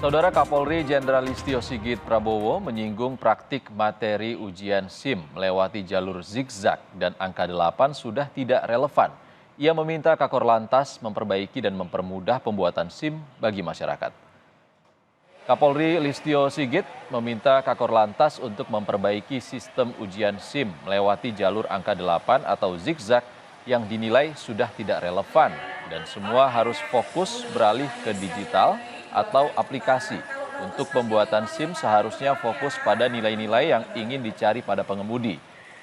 Saudara Kapolri Jenderal Listio Sigit Prabowo menyinggung praktik materi ujian SIM melewati jalur zigzag dan angka 8 sudah tidak relevan. Ia meminta Kakor Lantas memperbaiki dan mempermudah pembuatan SIM bagi masyarakat. Kapolri Listio Sigit meminta Kakor Lantas untuk memperbaiki sistem ujian SIM melewati jalur angka 8 atau zigzag yang dinilai sudah tidak relevan dan semua harus fokus beralih ke digital atau aplikasi. Untuk pembuatan SIM seharusnya fokus pada nilai-nilai yang ingin dicari pada pengemudi.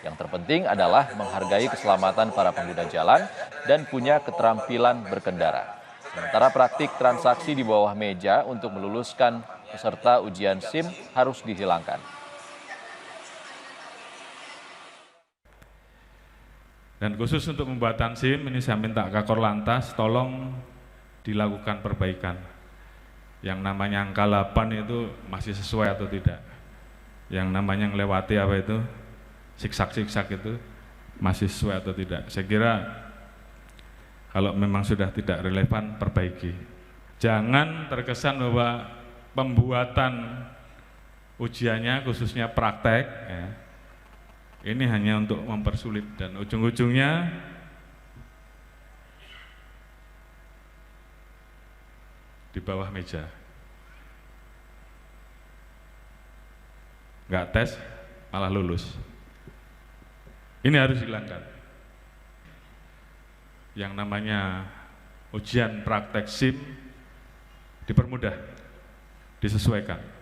Yang terpenting adalah menghargai keselamatan para pengguna jalan dan punya keterampilan berkendara. Sementara praktik transaksi di bawah meja untuk meluluskan peserta ujian SIM harus dihilangkan. Dan khusus untuk pembuatan SIM ini saya minta Kakor Lantas tolong dilakukan perbaikan. Yang namanya angka 8 itu masih sesuai atau tidak. Yang namanya melewati apa itu, siksak-siksak itu masih sesuai atau tidak. Saya kira kalau memang sudah tidak relevan, perbaiki. Jangan terkesan bahwa pembuatan ujiannya khususnya praktek, ya, ini hanya untuk mempersulit dan ujung-ujungnya di bawah meja. Nggak tes, malah lulus. Ini harus dihilangkan. Yang namanya ujian praktek SIM dipermudah, disesuaikan.